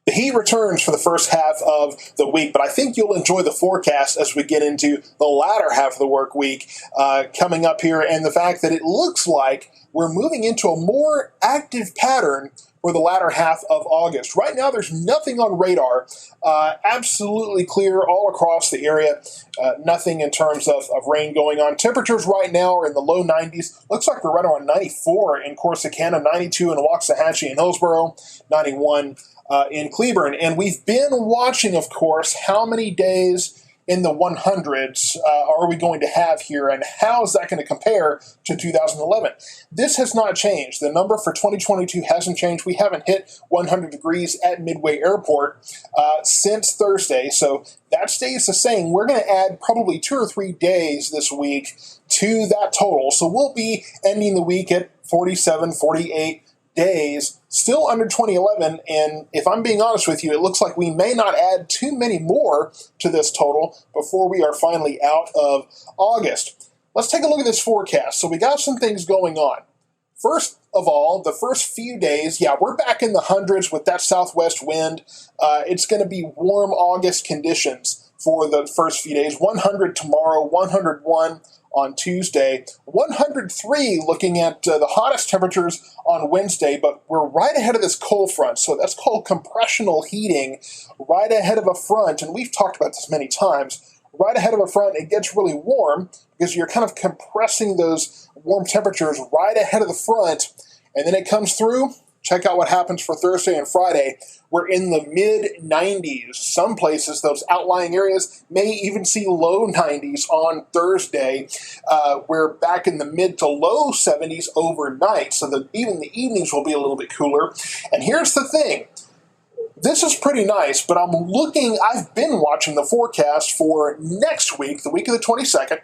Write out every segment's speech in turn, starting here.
He returns for the first half of the week, but I think you'll enjoy the forecast as we get into the latter half of the work week coming up here, and the fact that it looks like we're moving into a more active pattern for the latter half of August. Right now, there's nothing on radar. Absolutely clear all across the area. Nothing in terms of rain going on. Temperatures right now are in the low 90s. Looks like we're right around 94 in Corsicana, 92 in Waxahachie and Hillsborough, 91 in Cleburne. And we've been watching, of course, how many days in the 100s are we going to have here, and how is that going to compare to 2011? This has not changed. The number for 2022 hasn't changed. We haven't hit 100 degrees at Midway Airport since Thursday, so that stays the same. We're going to add probably 2 or 3 days this week to that total, so we'll be ending the week at 47, 48 days, still under 2011, and if I'm being honest with you, it looks like we may not add too many more to this total before we are finally out of August. Let's take a look at this forecast. So we got some things going on. First of all, the first few days, we're back in the hundreds with that southwest wind. It's going to be warm August conditions for the first few days. 100 tomorrow, 101 on Tuesday, 103 looking at the hottest temperatures on Wednesday, but we're right ahead of this cold front, so that's called compressional heating, right ahead of a front, and we've talked about this many times. Right ahead of a front, it gets really warm because you're kind of compressing those warm temperatures right ahead of the front, and then it comes through. Check out what happens for Thursday and Friday. We're in the mid-90s. Some places, those outlying areas, may even see low 90s on Thursday. We're back in the mid to low 70s overnight, so that even the evenings will be a little bit cooler. And here's the thing. This is pretty nice, but I've been watching the forecast for next week, the week of the 22nd,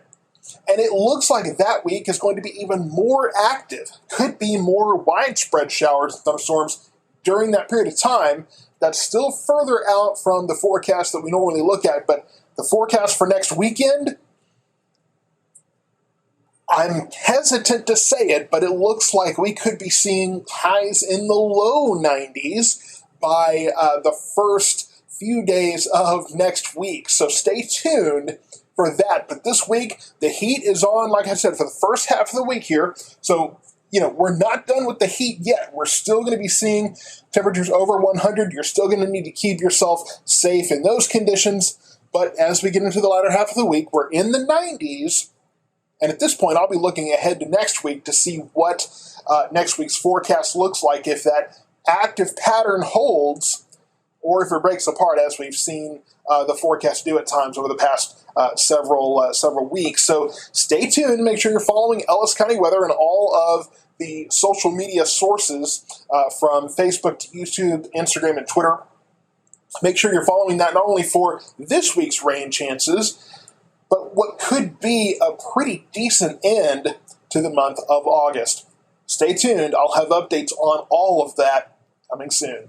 and it looks like that week is going to be even more active. Could be more widespread showers and thunderstorms during that period of time. That's still further out from the forecast that we normally look at, but the forecast for next weekend, I'm hesitant to say it, but it looks like we could be seeing highs in the low 90s by the first few days of next week. So stay tuned for that. But this week, the heat is on, like I said, for the first half of the week here. So, we're not done with the heat yet. We're still going to be seeing temperatures over 100. You're still going to need to keep yourself safe in those conditions. But as we get into the latter half of the week, we're in the 90s. And at this point, I'll be looking ahead to next week to see what next week's forecast looks like, if that active pattern holds, or if it breaks apart, as we've seen the forecast do at times over the past several weeks. So stay tuned. Make sure you're following Ellis County Weather and all of the social media sources from Facebook to YouTube, Instagram, and Twitter. Make sure you're following that not only for this week's rain chances, but what could be a pretty decent end to the month of August. Stay tuned. I'll have updates on all of that coming soon.